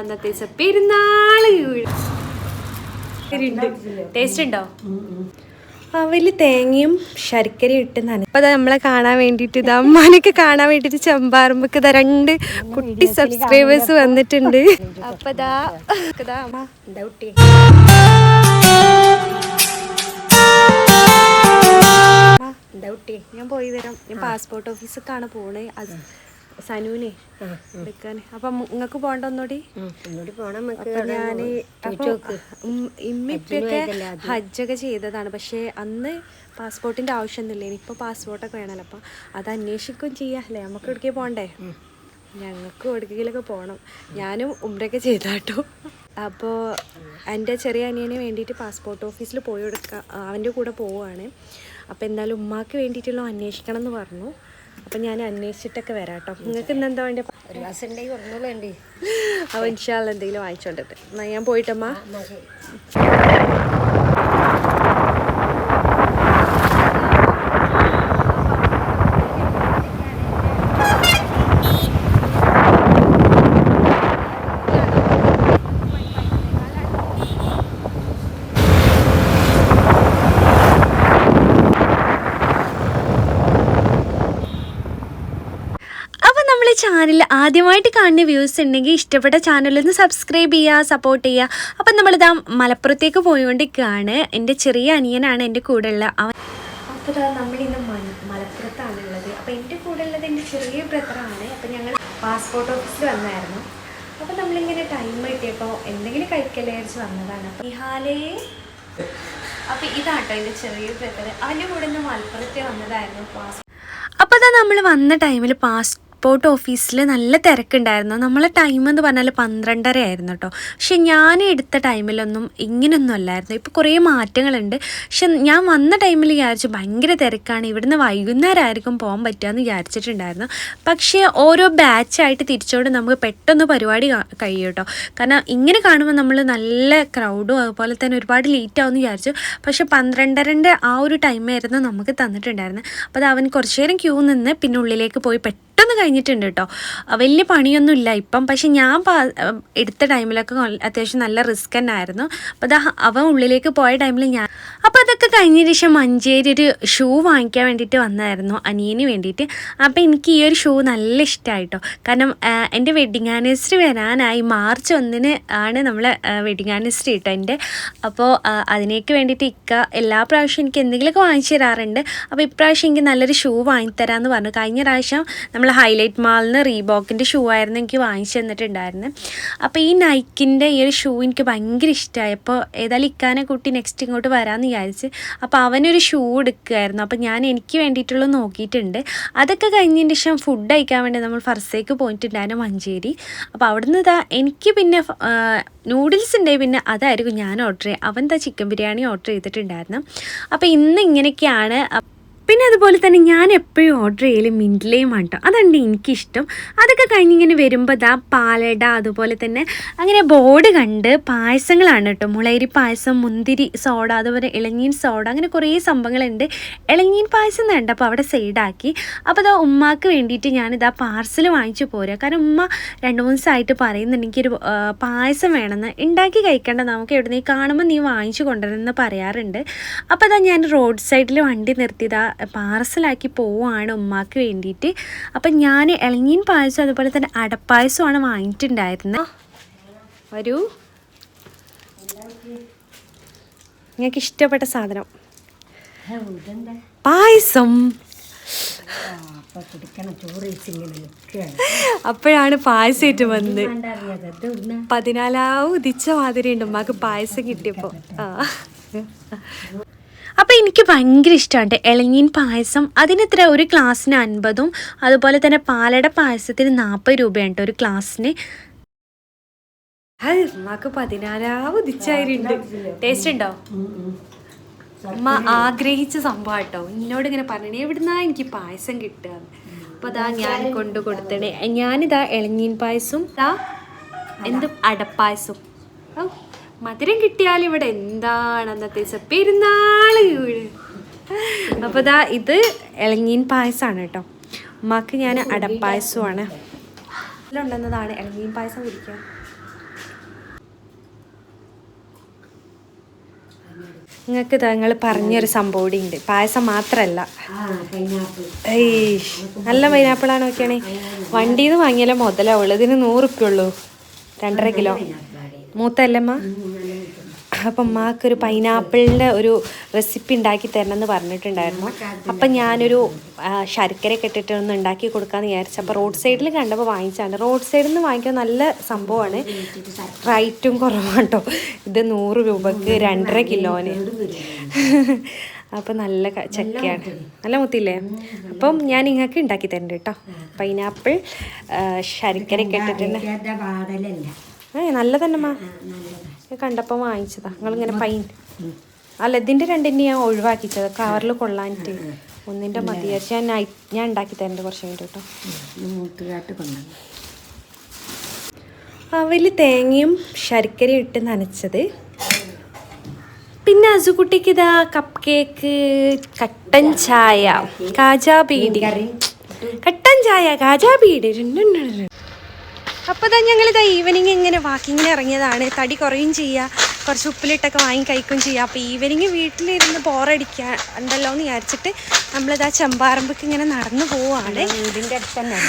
അന്നത്തെ ദിവസം പെരുന്നാള്. ടേസ്റ്റ് ഉണ്ടോ? അവല് തേങ്ങയും ശർക്കരയും ഇട്ട് അപ്പൊ നമ്മളെ കാണാൻ വേണ്ടിട്ട് ഇത് അമ്മാനൊക്കെ കാണാൻ വേണ്ടിട്ട് ചെമ്പാറുമ്പക്ക് ഇതാ 2 കുട്ടി സബ്സ്ക്രൈബേഴ്സ് വന്നിട്ടുണ്ട്. അപ്പൊ ഞാൻ പോയി തരാം. ഞാൻ പാസ്പോർട്ട് ഓഫീസിലേക്കാണ് പോണേ സനൂനെ എടുക്കാൻ. അപ്പൊ നിങ്ങക്ക് പോണ്ട ഒന്നുകൂടി പോണം. ഞാന് ഇമ്മിപ്പൊക്കെ ഹജ്ജൊക്കെ ചെയ്തതാണ്. പക്ഷെ അന്ന് പാസ്പോർട്ടിന്റെ ആവശ്യമൊന്നുമില്ല. ഇനിയിപ്പോൾ പാസ്പോർട്ടൊക്കെ വേണമല്ലോ. അപ്പം അത് അന്വേഷിക്കുകയും ചെയ്യാം അല്ലേ? നമുക്ക് എവിടേക്ക് പോകണ്ടേ? ഞങ്ങൾക്ക് എവിടേക്കെങ്കിലൊക്കെ പോകണം. ഞാനും ഉംറയൊക്കെ ചെയ്താട്ടോ. അപ്പോൾ എൻ്റെ ചെറിയ അനിയന് വേണ്ടിയിട്ട് പാസ്പോർട്ട് ഓഫീസിൽ പോയി കൊടുക്കുക, അവൻ്റെ കൂടെ പോവുകയാണ്. അപ്പോൾ എന്തായാലും ഉമ്മാക്ക് വേണ്ടിയിട്ടുള്ള അന്വേഷിക്കണം എന്ന് പറഞ്ഞു. അപ്പം ഞാൻ അന്വേഷിച്ചിട്ടൊക്കെ വരാം കേട്ടോ. നിങ്ങൾക്ക് ഇന്ന് എന്താ വേണ്ടി? ഒരു ഗ്ലാസ് ഉണ്ടെങ്കിൽ പറഞ്ഞോളൂ. അപ്പോൾ ഇൻഷാ അല്ലാഹ് എന്തെങ്കിലും വാങ്ങിച്ചോണ്ടിട്ട് എന്നാൽ ഞാൻ പോയിട്ടമ്മ. ചാനൽ ആദ്യമായിട്ട് കാണുന്ന വ്യൂസ് ഉണ്ടെങ്കിൽ ഇഷ്ടപ്പെട്ട ചാനലൊന്ന് സബ്സ്ക്രൈബ് ചെയ്യുക, സപ്പോർട്ട് ചെയ്യുക. അപ്പം നമ്മളിതാ മലപ്പുറത്തേക്ക് പോയിക്കൊണ്ടിരിക്കുകയാണ്. എൻ്റെ ചെറിയ അനിയനാണ് എൻ്റെ കൂടെ ഉള്ള അവൻ. അപ്പോൾ ഇതാ നമ്മളിന്ന് മലപ്പുറത്താണുള്ളത്. അപ്പോൾ എൻ്റെ കൂടെ ഉള്ളത് എൻ്റെ ചെറിയ ബ്രദറാണ്. അപ്പോൾ ഞങ്ങൾ പാസ്പോർട്ട് ഓഫീസിൽ വന്നായിരുന്നു. അപ്പോൾ നമ്മളിങ്ങനെ ടൈം കിട്ടിയപ്പോൾ എന്തെങ്കിലും കഴിക്കല്ലേ വിചാരിച്ച് വന്നതാണ്. അപ്പോൾ ഇഹാലേ, അപ്പോൾ ഇതാട്ടോ എൻ്റെ ചെറിയ ബ്രദർ. അവൻ്റെ കൂടെ നിന്ന് മലപ്പുറത്തെ വന്നതായിരുന്നു. അപ്പോൾ ഇതാ നമ്മൾ വന്ന ടൈമിൽ പാസ്പോർട്ട് ഓഫീസിൽ നല്ല തിരക്കുണ്ടായിരുന്നു. നമ്മളെ ടൈം എന്ന് പറഞ്ഞാൽ 12:30 ആയിരുന്നു കേട്ടോ. പക്ഷെ ഞാൻ എടുത്ത ടൈമിലൊന്നും ഇങ്ങനെയൊന്നും അല്ലായിരുന്നു. ഇപ്പോൾ കുറേ മാറ്റങ്ങളുണ്ട്. പക്ഷെ ഞാൻ വന്ന ടൈമിൽ വിചാരിച്ചു ഭയങ്കര തിരക്കാണ്, ഇവിടുന്ന് വൈകുന്നേരമായിരിക്കും പോകാൻ പറ്റുകയെന്ന് വിചാരിച്ചിട്ടുണ്ടായിരുന്നു. പക്ഷേ ഓരോ ബാച്ചായിട്ട് തിരിച്ചുകൊണ്ട് നമുക്ക് പെട്ടെന്ന് പരിപാടി കഴിയും കേട്ടോ. കാരണം ഇങ്ങനെ കാണുമ്പോൾ നമ്മൾ നല്ല ക്രൗഡും അതുപോലെ തന്നെ ഒരുപാട് ലേറ്റ് ആവുമെന്ന് വിചാരിച്ചു. പക്ഷെ 12:30 ആ ഒരു ടൈമായിരുന്നു നമുക്ക് തന്നിട്ടുണ്ടായിരുന്നത്. അപ്പോൾ അത് അവൻ കുറച്ച് നേരം ക്യൂ നിന്ന് പിന്നെ ഉള്ളിലേക്ക് പോയി പെട്ടെന്ന് കഴിഞ്ഞിട്ടുണ്ട് കേട്ടോ. വലിയ പണിയൊന്നുമില്ല ഇപ്പം. പക്ഷെ ഞാൻ എടുത്ത ടൈമിലൊക്കെ അത്യാവശ്യം നല്ല റിസ്ക് തന്നെ ആയിരുന്നു. അപ്പോൾ അത് അവൻ ഉള്ളിലേക്ക് പോയ ടൈമിൽ അപ്പോൾ അതൊക്കെ കഴിഞ്ഞ ശേഷം മഞ്ചേരി ഒരു ഷൂ വാങ്ങിക്കാൻ വേണ്ടിയിട്ട് വന്നതായിരുന്നു അനിയന് വേണ്ടിയിട്ട്. അപ്പോൾ എനിക്ക് ഈ ഒരു ഷൂ നല്ല ഇഷ്ടമായിട്ടോ. കാരണം എൻ്റെ വെഡിങ് ആനിവേഴ്സറി വരാനായി March 1 ആണ് നമ്മളെ വെഡിങ് ആനിവേഴ്സറി കേട്ടോ എൻ്റെ. അപ്പോൾ അതിനേക്ക് വേണ്ടിയിട്ട് എല്ലാ പ്രാവശ്യവും എനിക്ക് എന്തെങ്കിലുമൊക്കെ വാങ്ങിച്ചു തരാറുണ്ട്. അപ്പോൾ ഇപ്രാവശ്യം എനിക്ക് നല്ലൊരു ഷൂ വാങ്ങിത്തരാമെന്ന് പറഞ്ഞു. കഴിഞ്ഞ പ്രാവശ്യം നമ്മൾ ഹൈലൈറ്റ് മാളിൽ നിന്ന് റീബോക്കിൻ്റെ ഷൂ ആയിരുന്നു എനിക്ക് വാങ്ങിച്ചു തന്നിട്ടുണ്ടായിരുന്നു. അപ്പോൾ ഈ നൈക്കിൻ്റെ ഈ ഒരു ഷൂ എനിക്ക് ഭയങ്കര ഇഷ്ടമായി. അപ്പോൾ ഏതായാലും ഇക്കാനെ കൂട്ടി നെക്സ്റ്റ് ഇങ്ങോട്ട് വരാമെന്ന് വിചാരിച്ച് അപ്പോൾ അവനൊരു ഷൂ എടുക്കുമായിരുന്നു. അപ്പോൾ ഞാൻ എനിക്ക് വേണ്ടിയിട്ടുള്ളത് നോക്കിയിട്ടുണ്ട്. അതൊക്കെ കഴിഞ്ഞതിന് ശേഷം ഫുഡ് കഴിക്കാൻ വേണ്ടി നമ്മൾ ഫർസേക്ക് പോയിട്ടുണ്ടായിരുന്നു മഞ്ചേരി. അപ്പോൾ അവിടുന്ന് എനിക്ക് പിന്നെ നൂഡിൽസ് ഉണ്ടെങ്കിൽ പിന്നെ അതായിരിക്കും ഞാൻ ഓർഡർ ചെയ്യുക. അവൻ ചിക്കൻ ബിരിയാണി ഓർഡർ ചെയ്തിട്ടുണ്ടായിരുന്നു. അപ്പോൾ ഇന്ന് ഇങ്ങനെയൊക്കെയാണ്. പിന്നെ അതുപോലെ തന്നെ ഞാൻ എപ്പോഴും ഓർഡർ ചെയ്യലും മിൻറ്റിലെയുമാണ് കേട്ടോ. അതാണ് എനിക്കിഷ്ടം. അതൊക്കെ കഴിഞ്ഞിങ്ങനെ വരുമ്പോൾ പാലട അതുപോലെ തന്നെ അങ്ങനെ ബോർഡ് കണ്ട് പായസങ്ങളാണ് കേട്ടോ. മുളയരി പായസം, മുന്തിരി സോഡ, അതുപോലെ ഇളനീൻ സോഡ, അങ്ങനെ കുറേ സംഭവങ്ങളുണ്ട്. ഇളനീൻ പായസം വേണ്ട അപ്പോൾ അവിടെ സൈഡാക്കി. അപ്പോൾ ഉമ്മാക്ക് വേണ്ടിയിട്ട് ഞാനിതാ പാർസൽ വാങ്ങിച്ചു പോരുക. കാരണം ഉമ്മ 2-3 ദിവസമായിട്ട് പറയുന്നുണ്ട് എനിക്കൊരു പായസം വേണമെന്ന്. ഉണ്ടാക്കി കഴിക്കേണ്ട, നമുക്ക് എവിടെ നിന്ന് കാണുമ്പോൾ നീ വാങ്ങിച്ചു കൊണ്ടുവരണമെന്ന് പറയാറുണ്ട്. അപ്പോൾ ഞാൻ റോഡ് സൈഡിൽ വണ്ടി നിർത്തിയതാ പാർസലാക്കി പോവുകയാണ് ഉമ്മാക്ക് വേണ്ടിയിട്ട്. അപ്പം ഞാൻ ഇളനീൻ പായസം അതുപോലെ തന്നെ അടപ്പായസമാണ് വാങ്ങിയിട്ടുണ്ടായിരുന്നത്. വരൂ, നിങ്ങൾക്ക് ഇഷ്ടപ്പെട്ട സാധനം പായസം. അപ്പോഴാണ് പായസമായിട്ട് വന്നത്. 14 ഉദിച്ച മാതിരി ഉണ്ട് ഉമ്മാക്ക് പായസം കിട്ടിയപ്പോൾ. അപ്പോൾ എനിക്ക് ഭയങ്കര ഇഷ്ടമാണ് ഇളനീൻ പായസം. അതിനെത്ര ഒരു ഗ്ലാസ്സിന് 50, അതുപോലെ തന്നെ പാലട പായസത്തിന് 40 രൂപയാണ് കേട്ടോ ഒരു ഗ്ലാസ്സിന്. ഉമ്മാക്ക് 14 ഉദിച്ചായിട്ടുണ്ട്. ടേസ്റ്റ് ഉണ്ടോ? ഉമ്മ ആഗ്രഹിച്ച സംഭവം കേട്ടോ. എന്നോട് ഇങ്ങനെ പറഞ്ഞേ എവിടുന്നാ എനിക്ക് പായസം കിട്ടുക. അപ്പോൾ ഞാൻ കൊണ്ടു കൊടുത്തേ. ഞാനിതാ ഇളനീൻ പായസം, അടപ്പായസം. മധുരം കിട്ടിയാൽ ഇവിടെ എന്താണ് അന്നത്തെ ദിവസം പെരുന്നാള്. അപ്പോൾ ഇത് ഇളനീൻ പായസമാണ് കേട്ടോ. ഉമ്മാക്ക് ഞാൻ അടപ്പായസമാണ്. ഉണ്ടെന്നതാണ് ഇളനീൻ പായസം കുടിക്കുക. നിങ്ങൾക്ക് ഇതാ നിങ്ങൾ പറഞ്ഞൊരു സംഭവം കൂടി ഉണ്ട്. പായസം മാത്രമല്ല, നല്ല പൈനാപ്പിളാണ്. നോക്കിയാണേ വണ്ടിയിൽ നിന്ന് വാങ്ങിയാലേ മുതലാവുള്ളൂ. ഇതിന് 100 റുപ്യ ഉള്ളൂ, 2.5 കിലോ. മൂത്തല്ലമ്മ. അപ്പം അമ്മക്കൊരു പൈനാപ്പിളിൻ്റെ ഒരു റെസിപ്പി ഉണ്ടാക്കി തരണം എന്ന് പറഞ്ഞിട്ടുണ്ടായിരുന്നു. അപ്പം ഞാനൊരു ശർക്കരയൊക്കെ ഇട്ടിട്ട് ഒന്ന് ഉണ്ടാക്കി കൊടുക്കാമെന്ന് വിചാരിച്ചു. അപ്പോൾ റോഡ് സൈഡിൽ കണ്ടപ്പോൾ വാങ്ങിച്ചാണ്. റോഡ് സൈഡിൽ നിന്ന് വാങ്ങിക്കാൻ നല്ല സംഭവമാണ്, റേറ്റും കുറവാണ് കേട്ടോ. ഇത് 100 രൂപക്ക് 2.5 കിലോന്. അപ്പം നല്ല ചക്കയാണ്, നല്ല മുത്തില്ലേ. അപ്പം ഞാൻ നിങ്ങൾക്ക് ഉണ്ടാക്കി തരുന്നുണ്ട് കേട്ടോ. പൈനാപ്പിൾ ശർക്കരയൊക്കെ ഇട്ടിട്ടുണ്ട്. നല്ല തന്നെമ്മ, കണ്ടപ്പോൾ വാങ്ങിച്ചതാ. നിങ്ങളിങ്ങനെ അല്ല, ഇതിൻ്റെ 2ൻ്റെ ഞാൻ ഒഴിവാക്കിച്ചത്, കവറിൽ കൊള്ളാനിട്ട്. 1ൻ്റെ മതിയായിരിച്ചു. ഞാൻ ഉണ്ടാക്കി തരേണ്ട കുറച്ച് കഴിഞ്ഞിട്ട് കേട്ടോ. അവൽ തേങ്ങയും ശർക്കരയും ഇട്ട് നനച്ചത്. പിന്നെ അസുകുട്ടിക്ക് ഇതാ കപ്പ് കേക്ക്, കട്ടൻ ചായ, കാജാ ബീഡി. കട്ടൻ ചായ, കാജാ ബീഡി. അപ്പോൾ ഇതാ ഞങ്ങളിതാ ഈവനിങ് ഇങ്ങനെ വാക്കിങ്ങിന് ഇറങ്ങിയതാണ്. തടി കുറയും ചെയ്യുക, കുറച്ച് ഉപ്പിലിട്ടൊക്കെ വാങ്ങി കഴിക്കുകയും ചെയ്യുക. അപ്പോൾ ഈവനിങ് വീട്ടിലിരുന്ന് ബോറടിക്കുക ഉണ്ടല്ലോ എന്ന് വിചാരിച്ചിട്ട് നമ്മളിതാ ചെമ്പാറമ്പക്ക് ഇങ്ങനെ നടന്നു പോവുകയാണ്. വീടിൻ്റെ അടുത്ത് തന്നെ.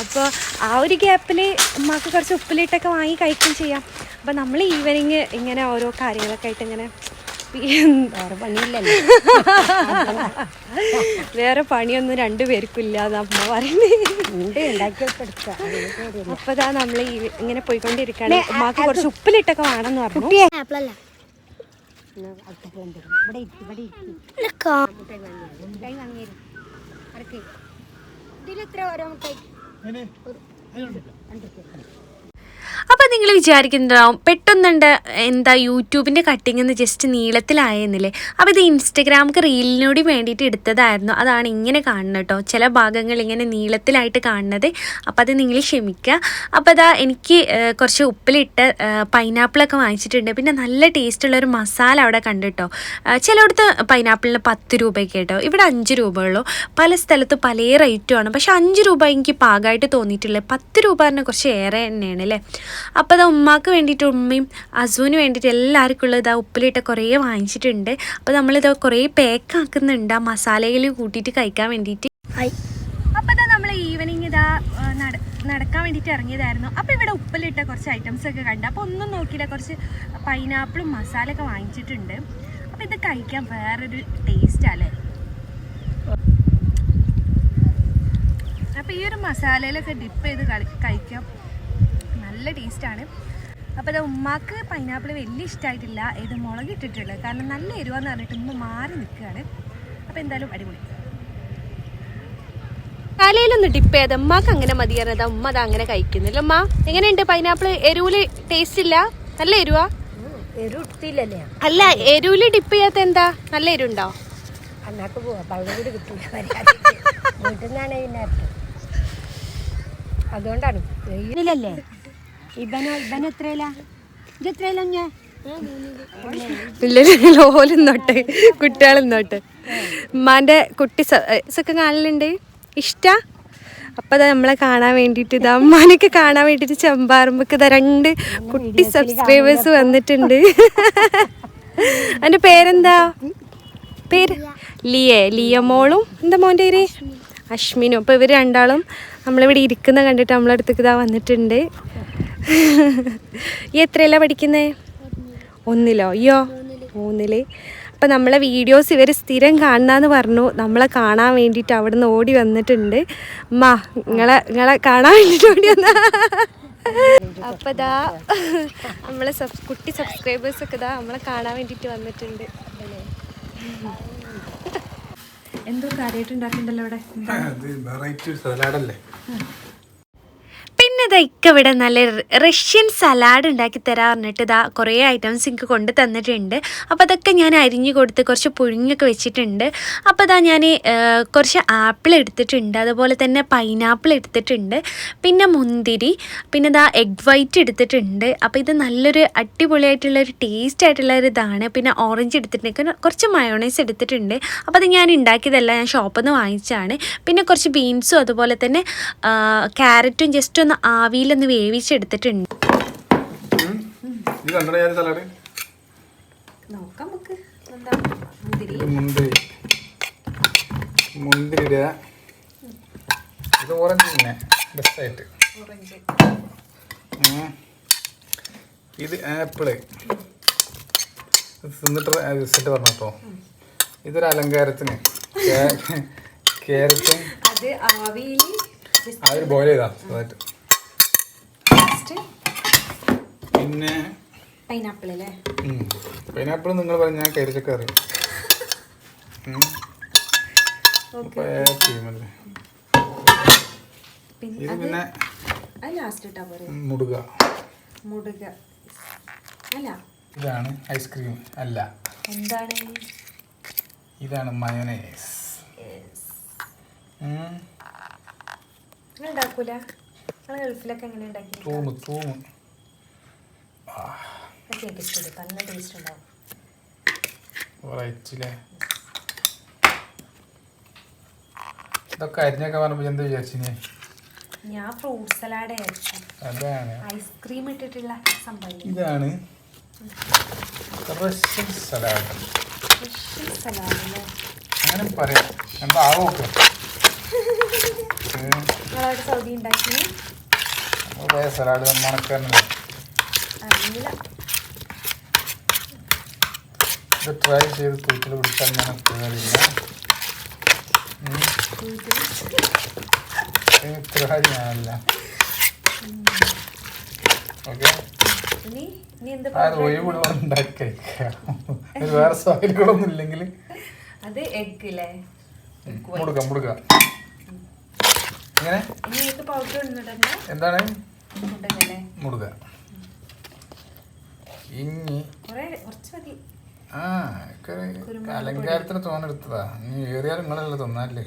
അപ്പോൾ ആ ഒരു ഗ്യാപ്പിൽ ഉമ്മാക്ക് കുറച്ച് ഉപ്പിലിട്ടൊക്കെ വാങ്ങി കഴിക്കുകയും ചെയ്യാം. അപ്പോൾ നമ്മൾ ഈവനിങ് ഇങ്ങനെ ഓരോ കാര്യങ്ങളൊക്കെ ആയിട്ട് ഇങ്ങനെ വേറെ പണിയില്ലല്ലോ. വേറെ പണിയൊന്നും 2 പേർക്കും ഇല്ലാന്ന് അമ്മ പറയുന്നത്. അപ്പൊ ഇതാ നമ്മള് ഇങ്ങനെ പോയിക്കൊണ്ടിരിക്കുകയാണ്. ഉമ്മാക്ക് കുറച്ച് ഉപ്പിലിട്ടൊക്കെ വേണമെന്ന് പറഞ്ഞു. അപ്പം നിങ്ങൾ വിചാരിക്കുന്നുണ്ടാവും പെട്ടെന്നുണ്ട് എന്താ യൂട്യൂബിൻ്റെ കട്ടിങ് എന്ന് ജസ്റ്റ് നീളത്തിലായെന്നില്ലേ. അപ്പോൾ ഇത് ഇൻസ്റ്റഗ്രാമിക്ക് റീലിനോട് വേണ്ടിയിട്ട് എടുത്തതായിരുന്നു. അതാണ് ഇങ്ങനെ കാണുന്നത് കേട്ടോ, ചില ഭാഗങ്ങൾ ഇങ്ങനെ നീളത്തിലായിട്ട് കാണുന്നത്. അപ്പോൾ അത് നിങ്ങൾ ക്ഷമിക്കുക. അപ്പോൾ അതാ എനിക്ക് കുറച്ച് ഉപ്പിലിട്ട് പൈനാപ്പിളൊക്കെ വാങ്ങിച്ചിട്ടുണ്ട്. പിന്നെ നല്ല ടേസ്റ്റുള്ളൊരു മസാല അവിടെ കണ്ടിട്ടോ. ചിലയിടത്ത് പൈനാപ്പിളിന് 10 രൂപയ്ക്ക് കേട്ടോ, ഇവിടെ 5 രൂപ ഉള്ളൂ. പല സ്ഥലത്ത് പല റേറ്റുമാണ്. പക്ഷെ 5 രൂപ എനിക്ക് പാകമായിട്ട് തോന്നിയിട്ടില്ല. 10 രൂപ തന്നെ കുറച്ച് ഏറെ തന്നെയാണ് അല്ലേ. അപ്പോൾ അത് ഉമ്മാക്ക് വേണ്ടിയിട്ട്, ഉമ്മയും അസുവിന് വേണ്ടിയിട്ട് എല്ലാവർക്കും ഉള്ളത് ഇതാ ഉപ്പിലിട്ട് കുറേ വാങ്ങിച്ചിട്ടുണ്ട്. അപ്പോൾ നമ്മളിത് കുറേ പാക്കാക്കുന്നുണ്ട് ആ മസാലയിൽ കൂട്ടിയിട്ട് കഴിക്കാൻ വേണ്ടിയിട്ട്. അപ്പോൾ ഇതാ നമ്മൾ ഈവനിങ് ഇതാ നടക്കാൻ വേണ്ടിയിട്ട് ഇറങ്ങിയതായിരുന്നു. അപ്പോൾ ഇവിടെ ഉപ്പിലിട്ട കുറച്ച് ഐറ്റംസ് ഒക്കെ കണ്ടു. അപ്പോൾ ഒന്നും നോക്കിയില്ല, കുറച്ച് പൈനാപ്പിളും മസാലയൊക്കെ വാങ്ങിച്ചിട്ടുണ്ട്. അപ്പോൾ ഇത് കഴിക്കാൻ വേറൊരു ടേസ്റ്റല്ലേ. അപ്പോൾ ഈ ഒരു മസാലയിലൊക്കെ ഡിപ്പ് ചെയ്ത് കഴിക്കാം, നല്ല ടേസ്റ്റാണ്. അപ്പോൾ അത് ഉമ്മാക്ക് പൈനാപ്പിൾ വലിയ ഇഷ്ടമായിട്ടില്ല, ഇത് മുളക് ഇട്ടിട്ടുള്ളത്, കാരണം നല്ല എരിവാന്ന് പറഞ്ഞിട്ട് ഉമ്മ മാറി നിൽക്കുകയാണ്. അപ്പോൾ എന്തായാലും അടിപൊളി. തലയിലൊന്ന് ഡിപ്പ് ചെയ്ത് ഉമ്മാക്ക് അങ്ങനെ മതി പറഞ്ഞത് ഉമ്മ അത് അങ്ങനെ കഴിക്കുന്നില്ല. ഉമ്മ എങ്ങനെയുണ്ട് പൈനാപ്പിൾ? എരിവില് ടേസ്റ്റ് ഇല്ല, നല്ല എരിവാ? അല്ല, എരിവില് ഡിപ്പ് ചെയ്യാത്ത എന്താ, നല്ല എരിവുണ്ടോ? അതുകൊണ്ടാണ് ഓലെന്നോട്ടെ കുട്ടികളെന്നോട്ടെ. ഉമ്മാന്റെ കുട്ടി ഒക്കെ കാണലുണ്ട്, ഇഷ്ടാ. അപ്പം അത് നമ്മളെ കാണാൻ വേണ്ടിയിട്ട് ഇതാ ഉമ്മാനൊക്കെ കാണാൻ വേണ്ടിയിട്ട് ചെമ്പാറമ്പക്ക് ഇതാ 2 കുട്ടി സബ്സ്ക്രൈബേഴ്സ് വന്നിട്ടുണ്ട്. എൻ്റെ പേരെന്താ? പേര് ലിയമോളും എന്താ മോൻ്റെ പേര്? അശ്മിനും. അപ്പോൾ ഇവർ രണ്ടാളും നമ്മളിവിടെ ഇരിക്കുന്ന കണ്ടിട്ട് നമ്മളെ അടുത്തേക്ക് ഇതാ വന്നിട്ടുണ്ട്. ഈ എത്രയല്ല പഠിക്കുന്നത്? 1-ലോ? അയ്യോ 3-ല്. അപ്പം നമ്മളെ വീഡിയോസ് ഇവർ സ്ഥിരം കാണുന്നതെന്ന് പറഞ്ഞു. നമ്മളെ കാണാൻ വേണ്ടിയിട്ട് അവിടെ നിന്ന് ഓടി വന്നിട്ടുണ്ട്. അമ്മ നിങ്ങളെ കാണാൻ വേണ്ടിയിട്ട് ഓടി വന്നാ. അപ്പം ഇതാ നമ്മളെ കുട്ടി സബ്സ്ക്രൈബേഴ്സൊക്കെ ഇതാ നമ്മളെ കാണാൻ വേണ്ടിയിട്ട് വന്നിട്ടുണ്ട്. എന്തോ കാര്യമായിട്ട് ഉണ്ടാക്കണ്ടല്ലോ ഇവിടെ. പിന്നെ ഇതാ ഇവിടെ നല്ല റഷ്യൻ സലാഡ് ഉണ്ടാക്കി തരാറിഞ്ഞിട്ട് ഇതാ കുറേ ഐറ്റംസ് എനിക്ക് കൊണ്ട് തന്നിട്ടുണ്ട്. അപ്പോൾ അതൊക്കെ ഞാൻ അരിഞ്ഞു കൊടുത്ത് കുറച്ച് പുഴുങ്ങൊക്കെ വെച്ചിട്ടുണ്ട്. അപ്പോൾ ഇതാ ഞാൻ കുറച്ച് ആപ്പിൾ എടുത്തിട്ടുണ്ട്, അതുപോലെ തന്നെ പൈനാപ്പിൾ എടുത്തിട്ടുണ്ട്, പിന്നെ മുന്തിരി, പിന്നെ ഇതാ എഗ് വൈറ്റ് എടുത്തിട്ടുണ്ട്. അപ്പോൾ ഇത് നല്ലൊരു അടിപൊളിയായിട്ടുള്ളൊരു ടേസ്റ്റ് ആയിട്ടുള്ളൊരു ഇതാണ്. പിന്നെ ഓറഞ്ച് എടുത്തിട്ടുണ്ട്, കുറച്ച് മയോണൈസ് എടുത്തിട്ടുണ്ട്. അപ്പോൾ അത് ഞാൻ ഉണ്ടാക്കിയതല്ല, ഞാൻ ഷോപ്പിൽ നിന്ന് വാങ്ങിച്ചതാണ്. പിന്നെ കുറച്ച് ബീൻസും അതുപോലെ തന്നെ ക്യാരറ്റും ജസ്റ്റ് ഒന്ന് ആവിയിലൊന്ന് വേവിച്ചെടുത്തിട്ടുണ്ട്. നോക്കാം നമുക്ക് മുന്തിരി ഇടുക. ഇത് ഓറഞ്ച് തന്നെ ബെസ്റ്റായിട്ട്. ഇത് ആപ്പിള് തിന്നിട്ട് റിസൾട്ട് പറഞ്ഞു കേട്ടോ. ഇതൊരു അലങ്കാരത്തിന് ക്യാരറ്റും ആവിയിൽ ബോയിൽ ചെയ്താ അതായിട്ട്. പിന്നെ പൈനാപ്പിൾ നിങ്ങൾ പറഞ്ഞ ഞാൻ കരിച്ചൊക്കെ അറിയാം. ഇത് പിന്നെ മുടുക. ഇതാണ് ഐസ്ക്രീം അല്ല, എന്താണ്? ഇതാണ് മയോനൈസ്. ഉണ്ടാക്കൂല ഗൾഫിലൊക്കെ എങ്ങനെ ഉണ്ടാക്കി? തൂമ് നല്ല ടേസ്റ്റ് ഉണ്ടാവും. ഇതൊക്കെ അരിഞ്ഞൊക്കെ പറഞ്ഞപ്പോ എന്താ വിചാരിച്ചിനെ? ഞാൻ ഫ്രൂട്ട് സലാഡ് അതാണ് ഐസ്ക്രീം ഇട്ടിട്ടുള്ള സംഭവം. ഇതാണ് സലാഡ്. അങ്ങനെ പറയാം. എന്താ ആവോക്കെ സൗദി ഉണ്ടാക്കി സലാഡ് മണക്കാരനല്ലേ. ഇത് ട്രൈ ചെയ്ത് തൂക്കിൽ പിടിച്ചാൽ ഞാൻ കയറില്ല. ഇത്ര ഞാനല്ല. ഓക്കെ, അത് ഒഴിവുള്ള ഉണ്ടാക്കി കഴിക്കാം. വേറെ സ്വാഗതങ്ങളൊന്നും ഇല്ലെങ്കിൽ അത് എഗ് അല്ലേ? മുടുക ഇങ്ങനെ എന്താണ് മുടുക. ഇനി അലങ്കാരത്തിന് തോന്നെടുത്തതാ. നീ ഏറിയാലും നിങ്ങളല്ലേ തന്നാലേ.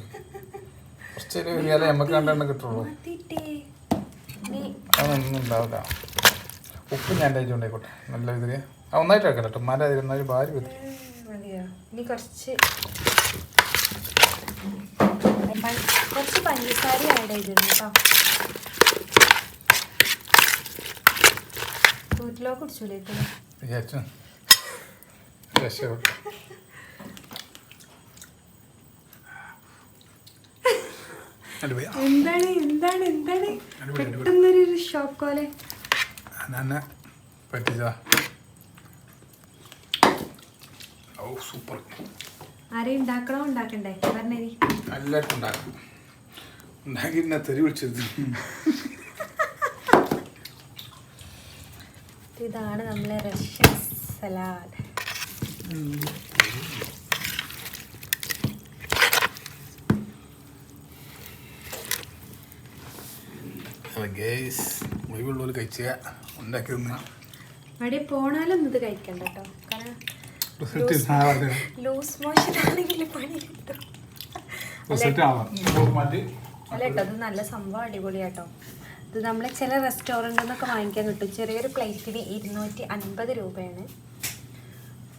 കുറച്ച് ഏറിയാലേ നമുക്ക് കണ്ടെണ്ണം കിട്ടുള്ളൂ. അതൊന്നും ഉണ്ടാവില്ല. ഉപ്പ് ഞാൻ ഉണ്ടായിക്കോട്ടെ നല്ല ഇതില്. ഒന്നായിട്ട് വെക്കല കേട്ടോ. മല ഇരുന്നാലും ഭാര്യ വരും. കുറച്ച് പഞ്ചസാര ആഡ് ചെയ്തിരുന്നു കേട്ടോ. വീട്ടിലോ കുടിച്ചൂലേ വിചാരിച്ചു. എന്താണ് പെട്ടെന്നൊരു ഷോക്ക് പോലെ പറ്റിയതാ. സൂപ്പർ. ആരെയും ഉണ്ടാക്കണ്ടേ? പറഞ്ഞേ. എല്ലാവർക്കും ഉണ്ടാക്കും. ഉണ്ടാക്കി തെറി വിളിച്ചത്. ഇതാണ് നമ്മളെ റഷ്യൻ സലാഡ്. ഒഴിവുള്ളവർ കഴിച്ച ഉണ്ടാക്കി അവിടെ പോണാലൊന്നും ഇത് കഴിക്കണ്ട കേട്ടോ. കാരണം ലൂസ് മോഷൻ ആണെങ്കിൽ പണി കിട്ടും. അല്ല കേട്ടോ, ഇത് നല്ല സംഭവം അടിപൊളിയാട്ടോ. ഇത് നമ്മളെ ചില റെസ്റ്റോറൻറ്റിൽ നിന്നൊക്കെ വാങ്ങിക്കാൻ കിട്ടും. ചെറിയൊരു പ്ലേറ്റിന് 250 രൂപയാണ്.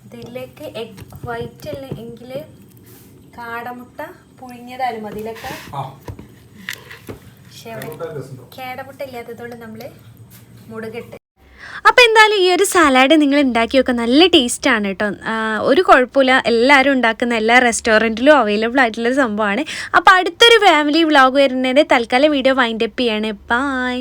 ഇതിലേക്ക് എഗ് വൈറ്റ് അല്ല എങ്കിൽ കാടമുട്ട പുഴുങ്ങിയതായാലും മതി ഇതിലൊക്കെ. പക്ഷേ കേടമുട്ട ഇല്ലാത്തതുകൊണ്ട് നമ്മൾ മുടുകിട്ട്. അപ്പോൾ എന്തായാലും ഈ ഒരു സാലാഡ് നിങ്ങൾ ഉണ്ടാക്കി വെക്കുക. നല്ല ടേസ്റ്റാണ് കേട്ടോ. ഒരു കുഴപ്പമില്ല. എല്ലാവരും ഉണ്ടാക്കുന്ന എല്ലാ റെസ്റ്റോറൻറ്റിലും അവൈലബിൾ ആയിട്ടുള്ളൊരു സംഭവമാണ്. അപ്പോൾ അടുത്തൊരു ഫാമിലി വ്ളോഗ് വരുന്നതിൻ്റെ തൽക്കാലം വീഡിയോ വൈൻഡപ്പ് ചെയ്യാണ്. ബൈ.